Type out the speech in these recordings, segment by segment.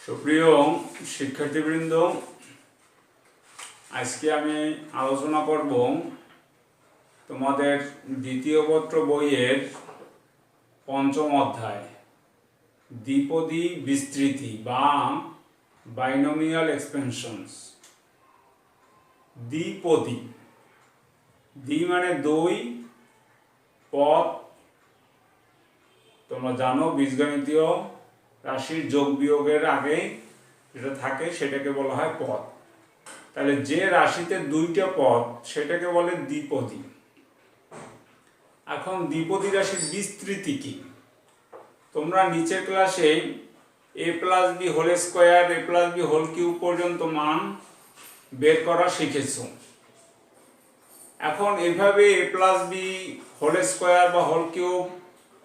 সুপ্রিয় শিক্ষার্থীবৃন্দ, আজকে আমি আলোচনা করব তোমাদের দ্বিতীয় পত্র বইয়ের পঞ্চম অধ্যায় দ্বিপদী বিস্তৃতি বা বাইনোমিয়াল এক্সপেনশনস। দ্বিপদী, দ্বি মানে দুই, পদ তোমরা জানো বীজগণিতীয় রাশির যোগ বিয়োগের আগে যেটা থাকে সেটাকে বলা হয় পদ। তাহলে যে রাশিতে দুইটা পদ সেটাকে বলে দ্বিপদী। এখন দ্বিপদী রাশির বিস্তৃতি কি? তোমরা নিচের ক্লাসে a plus B whole square, a plus B whole cube পর্যন্ত মান বের করা শিখেছো। এখন এভাবে a plus B whole square বা whole cube,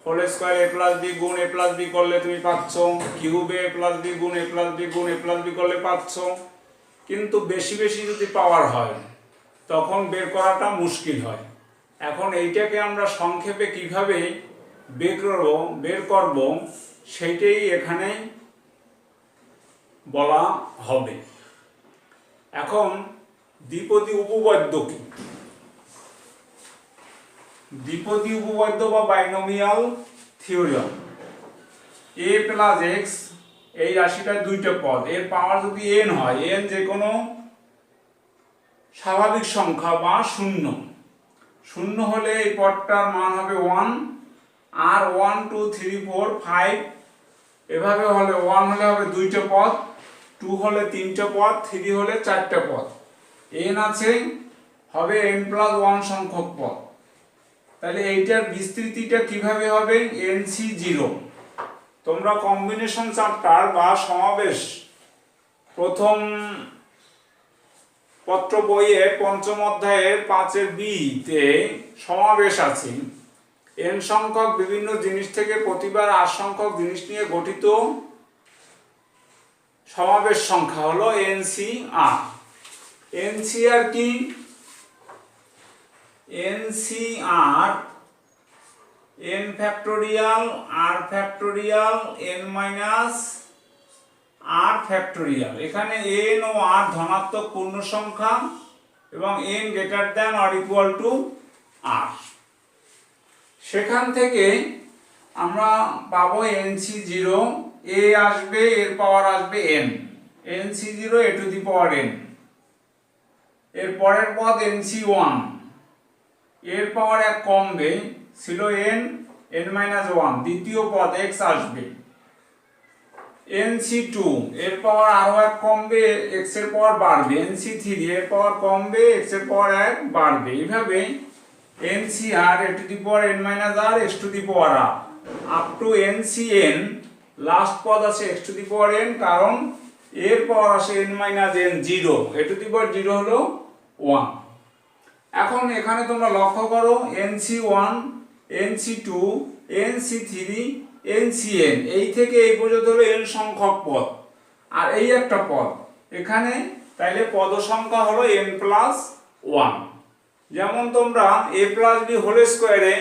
whole square a plus B গুণ a প্লাস বি করলে তুমি পাচ্ছ, কিউবে a প্লাস বি গুণ a প্লাস বি গুণ a প্লাস বি করলে পাচ্ছ। কিন্তু বেশি বেশি যদি পাওয়ার হয় তখন বের করাটা মুশকিল হয়। এখন এইটাকে আমরা সংক্ষেপে কিভাবে বের করব সেইটাই এখানে বলা হবে। এখন দ্বিপদী উপপাদ্য কি? দ্বিপদী উপপাদ্য বা binomial theorem. a plus x, এই রাশিটার দুইটা পদ, এর পাওয়ার যদি n হয়, n যে কোনো স্বাভাবিক সংখ্যা বা শূন্য, শূন্য হলে এই পদটার মান হবে 1, আর 1 2 3 4 5 এভাবে হলে 1 হলে হবে দুইটা পদ, 2 হলে তিনটা পদ, 3 হলে চারটা পদ, n আছে হবে n প্লাস 1 সংখ্যক পদ। তাহলে এইটার বিস্তৃতিটা কিভাবে হবে? NC0। তোমরা কম্বিনেশন চ্যাপ্টার বা সমাবেশ প্রথম পত্র বইয়ের পঞ্চম অধ্যায়ের 5-এর B তে সমাবেশ আছে। n সংখ্যক বিভিন্ন জিনিস থেকে প্রতিবার r সংখ্যক জিনিস নিয়ে গঠিত সমাবেশ সংখ্যা হলো NCR। NCR কি? NCR n factorial r factorial n minus r factorial. এখানে n ও r ধনাত্মক পূর্ণ সংখ্যা এবং n greater than or equal to r। সেখান থেকে আমরা পাবো NC0, a আসবে, এর পাওয়ার আসবে n, NC0 a to the power n। এর পরের পদ NC1, এর পাওয়ার এক কমবে, ছিল n মাইনাস 1, দ্বিতীয় পদ x আসবে। NC2, এর পাওয়ার আরো এক কমবে, x এর পাওয়ার বাড়বে। NC3, এর পাওয়ার কমবে, x এর পাওয়ার এক বাড়বে। এইভাবে NCR a to the power n minus r x to the power r up to NCN, last পদ আছে x to the power n, কারণ এর পাওয়ার আসে n minus n 0, a to the power 0 হলো 1। এখন এখানে তোমরা লক্ষ্য করো NC1, NC2, NC3, NCN, এই থেকে এই পর্যন্ত হলো n সংখ্যক পদ, আর এই একটা পদ এখানে, তাইলে পদ সংখ্যা হলো n প্লাস 1। যেমন তোমরা a প্লাস বি হোল স্কোয়ারে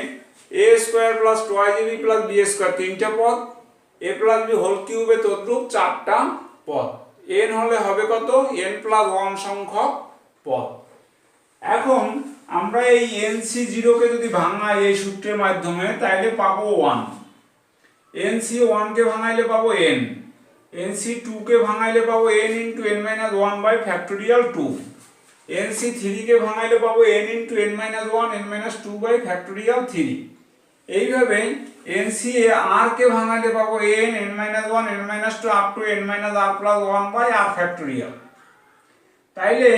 a square plus 2ab plus b square তিনটা পদ, a প্লাস বি হোল কিউবে তদ্রূপ চারটা পদ, n হলে হবে কত? n প্লাস 1 সংখ্যক পদ। এখন আমরা এই NC0 কে যদি ভাঙাই এই সূত্রের মাধ্যমে তাহলে পাবো 1, NC1 কে ভাঙাইলে পাবো n, NC2 কে ভাঙাইলে পাবো n into n minus 1 by factorial 2, NC3 কে ভাঙাইলে পাবো n into n minus 1 n minus 2 by factorial 3। এইভাবে NCR কে ভাঙাইলে পাবো n minus 1 n minus 2 up to n minus r plus 1 by r factorial. তাইলে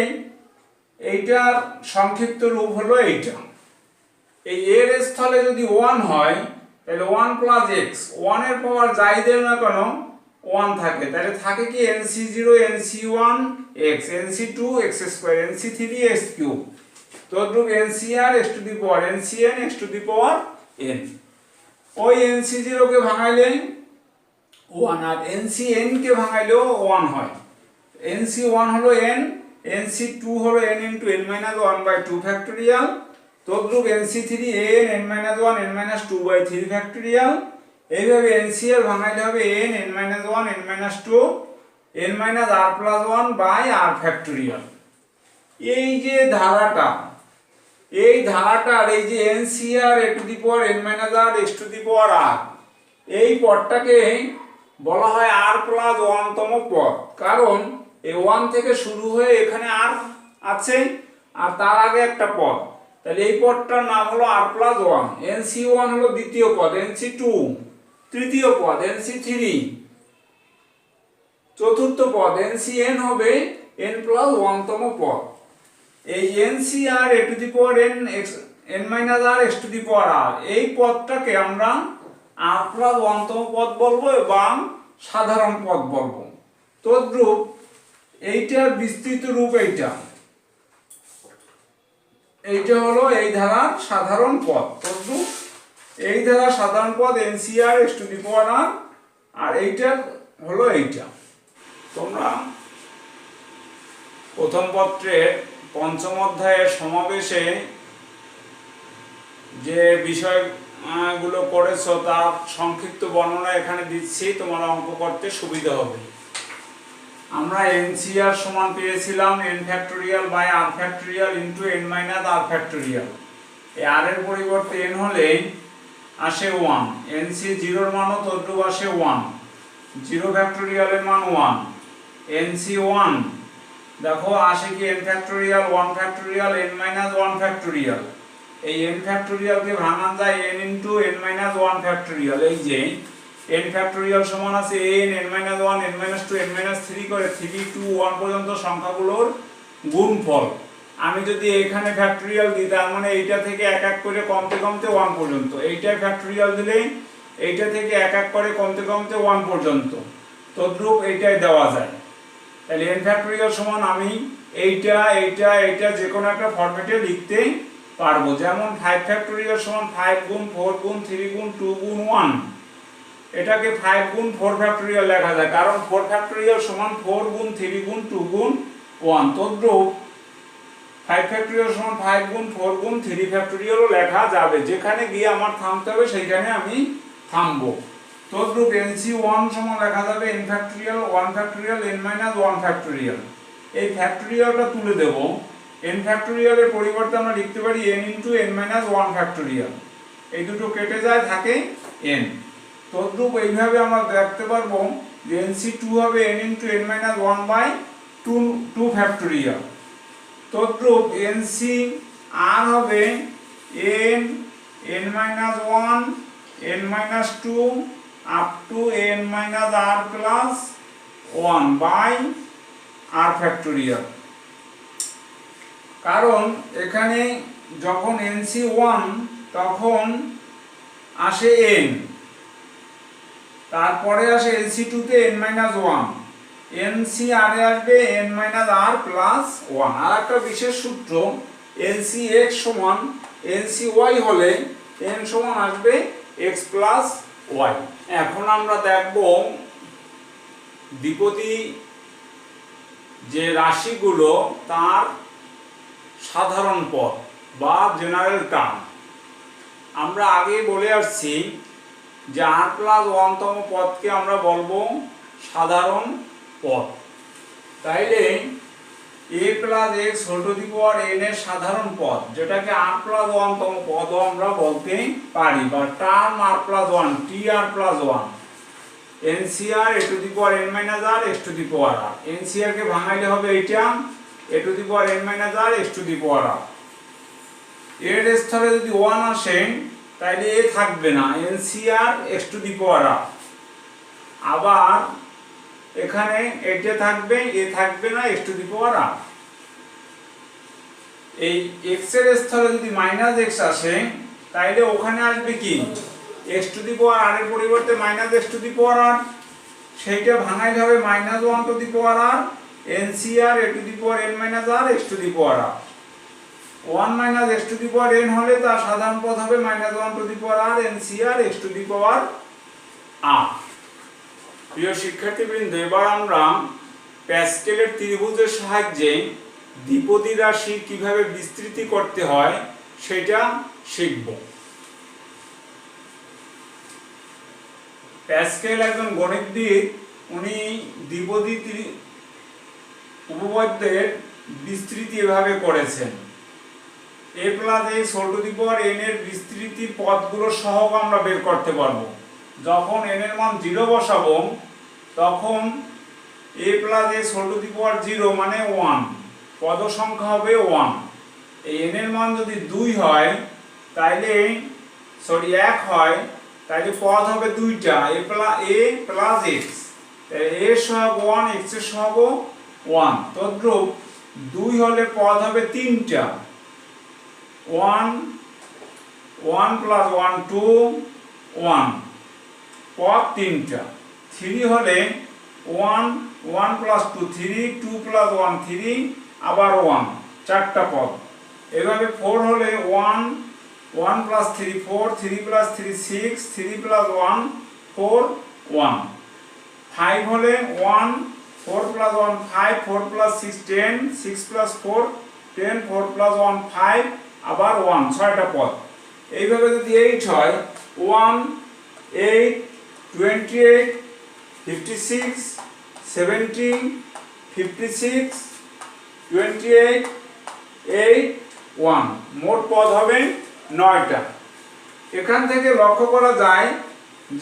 এইটার সংক্ষিপ্ত রূপ হলো এইটা। এই এর স্থলে যদি 1 হয় তাহলে 1 প্লাস x, 1 এর পাওয়ার যাই দেও না কেন 1 থাকে, তাহলে থাকে কি NC0 NC1 x, NC2 x square, NC3 x cube, তদ্রূপ NCR x to the power NCN x to the power n। ওই NC0 কে ভাঙাইলে 1, আর NCN কে ভাঙাইলেও 1 হয়। NC1 হলো n, NC2 হলো n into n minus 1 by 2 factorial, তদ্রূপ NC3 n minus 1 n minus 2 by 3 factorial. এইভাবে NCR ভাঙাইলে হবে n n minus 1 n minus 2 n minus R plus one by R factorial. এই যে ধারাটা, এই ধারাটার এই যে NCR A to the power n minus R X to the power R, এই পদটাকে বলা হয় আর প্লাস ওয়ান তম পদ। কারণ এই ওয়ান থেকে শুরু হয়ে এখানে আর আছে, আর তার আগে একটা পদ, তাহলে এই পদটার নাম হলো আর প্লাস ওয়ান। এনসি ওয়ান হলো দ্বিতীয় পদ, এনসি টু তৃতীয় পদ, এনসি থ্রি চতুর্থ পদ, এনসি এন হবে এন প্লাস ওয়ান তম পদ। এই NC R A to the power N minus R X to the power R, এই পদটাকে আমরা আর প্লাস ওয়ান তম পদ বলবো এবং সাধারণ পদ বলবো। তদ্রূপ এইটার বিস্তৃত রূপ এইটা, এইটা হলো এই ধারার সাধারণ পদ। তদ্রূপ এই ধারার সাধারণ পদ NCR x to the power আর, আর এইটা হলো এইটা। তোমরা প্রথম পত্রের পঞ্চম অধ্যায়ের সমাবেশে যে বিষয়গুলো পড়েছো তার সংক্ষিপ্ত বর্ণনা এখানে দিচ্ছি, তোমার অঙ্ক করতে সুবিধা হবে। আমরা এনসিআর সমান পেয়েছিলাম n factorial by R factorial into n minus r factorial. এই আর এর পরিবর্তে n হলে আসে 1, এনসি জিরোর মানও তদ্রূপ আসে 1, 0 ফ্যাক্টোরিয়ালের মান 1, এনসি 1 দেখো আসে কি n factorial 1 factorial n minus 1 factorial. এই n ফ্যাক্টোরিয়ালকে ভাঙান যায় n into n minus 1 factorial. এই যে n ফ্যাক্টোরিয়াল সমান আছে n n minus 1 n minus 2 n minus 3 করে 3 2 1 পর্যন্ত সংখ্যাগুলোর গুণফল। আমি যদি এখানে ফ্যাক্টোরিয়াল দিই তার মানে এইটা থেকে এক এক করে কমতে কমতে 1 পর্যন্ত, এইটায় ফ্যাক্টোরিয়াল দিলে এইটা থেকে এক এক করে কমতে কমতে 1 পর্যন্ত, তদ্রূপ এইটাই দেওয়া যায়। তাহলে n ফ্যাক্টোরিয়াল সমান আমি এইটা এইটা এইটা যে কোনো একটা ফরম্যাটে লিখতে পারবো। যেমন 5 ফ্যাক্টোরিয়াল সমান 5 গুণ 4 গুণ 3 গুণ 2 গুণ 1, এটাকে 5 গুণ 4 ফ্যাক্টোরিয়াল লেখা যায়, কারণ 4 ফ্যাক্টোরিয়াল সমান 4 গুণ 3 গুণ 2 গুণ 1। তদ্রূপ 5 ফ্যাক্টোরিয়াল সমান 5 গুণ 4 গুণ 3 ফ্যাক্টোরিয়ালও লেখা যাবে। যেখানে গিয়ে আমার থামতে হবে সেইখানে আমি থামবো। তদ্রূপ NC1 সমান লেখা যাবে n factorial 1 factorial n minus 1 factorial. এই ফ্যাক্টোরিয়ালটা তুলে দেব, n ফ্যাক্টোরিয়ালের পরিবর্তে আমরা লিখতে পারি n into n minus 1 factorial. এই দুটো কেটে যায়, থাকে n। তদ্রূপ এইভাবে আমরা দেখতে পারবো যে NC2 হবে n into n minus 1 by 2 factorial. তদ্রূপ NCR হবে n n minus 1 n minus 2 up to n minus r plus 1 by r factorial। কারণ এখানে যখন NC1 তখন আসে n, তারপরে আসে NC2 তে n minus 1, NCR এ আসবে n minus r plus 1। আর একটা বিশেষ সূত্র, NCx সমান NCy হলে n সমান আসবে x plus y। এখন আমরা দেখব দ্বিপদী যে রাশিগুলো তার সাধারণ পদ বা জেনারেল টার্ম। আমরা আগেই বলে আসছি যে r প্লাস 1 তম পদকে আমরা বলবো সাধারণ পদ। তাইলে a plus x whole to the power n এর সাধারণ পদ, যেটাকে r প্লাস 1 তম পদও আমরা বলতে পারি, বা term r plus 1 tr plus 1, ncr a to the power n minus r x to the power r। ncr কে ভাঙাইলে হবে এইটা a to the power n minus r x to the power r। এর স্থলে যদি 1 আসে তাহলে a থাকবে না, ncr x to the power r। আবার এখানে এটা থাকবে, a থাকবে না, x to the power r। এই x এর স্থলে যদি মাইনাস x আসে তাহলে ওখানে আসবে কি x to the power r এর পরিবর্তে minus x to the power r, সেইটা ভাঙাইলে হবে minus 1 two the power r ncr a to the power n minus r x to the power r। 1 minus x to the power n হলে তার সাধারণ পদ হবে minus 1 two the power r ncr x to the power r। প্রিয় শিক্ষার্থীবৃন্দ, এবার আমরা প্যাসকেলের ত্রিভুজের সাহায্যে দ্বিপদী রাশি কিভাবে বিস্তৃতি করতে হয় সেটা শিখব। প্যাসকেল একজন গণিতবিদ, উনি দ্বিপদী উপপাদ্যের বিস্তৃতি এভাবে করেছেন। a plus x whole to the power n এর বিস্তৃতি পদগুলো সহগ আমরা বের করতে পারবো। যখন n এর মান 0 বসাবো তখন a plus x whole to the power 0 মানে 1, পদ সংখ্যা হবে 1। এই n এর মান যদি 2 হয় তাইলে 1 হয়, তাইলে পদ হবে দুইটা, a প্লাস x। a এর সহগ 1, x এর সহগ 1। তদ্রূপ 2 হলে পদ হবে তিনটা, 1 প্লাস 1 2 1, পদ তিনটা। 3 হলে 1 প্লাস 2 3, 2 প্লাস 1 3, আবার 1, চারটা পদ। এভাবে 4 হলে 1 প্লাস 3 4, 3 প্লাস 3 6, 3 প্লাস 1 4 1। 5 হলে 1 4 প্লাস 1 5, 4 প্লাস 6 10, 6 প্লাস 4 10, 4 প্লাস 1 5, আবার 1, ছয়টা পদ। এইভাবে যদি 8 হয় 1 8 28 56 70 56 28 8 1, মোট পদ হবে 9টা। এখান থেকে লক্ষ্য করা যায়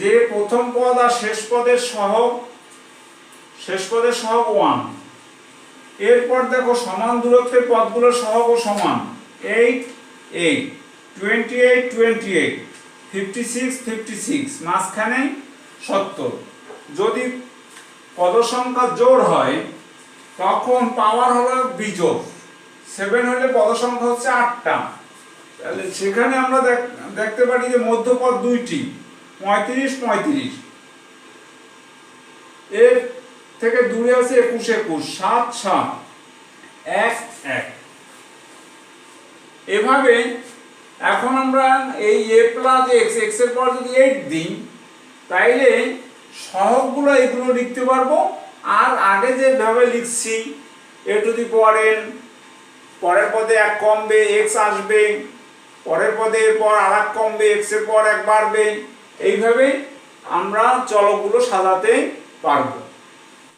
যে প্রথম পদ আর শেষ পদের সহগ 1। এরপর দেখো সমান দূরত্বের পদগুলোর সহগও সমান, 8 8 28 28 56 56, মাঝখানে 70। যদি পদ সংখ্যা জোড় হয় তখন পাওয়ার হলো বিজোড়, 7 হলে পদ সংখ্যা হচ্ছে 8টা। তাহলে সেখানে আমরা দেখতে পারি যে মধ্যপদ দুইটি, 35 35। এর থেকে দূরে আছে 21 21, 7 7 1 1। এভাবে এখন আমরা এই a প্লাস x, x এর পর যদি 8 দিই তাইলে সহগগুলো এগুলো লিখতে পারবো। আর আগে যেভাবে লিখছি a to the power n, পরের পদে 1 কমবে x আসবে, পরের পদে এরপর আর 1 কমবে x এর পর 1 বাড়বে, এইভাবে আমরা চলকগুলো সাজাতে পারবো।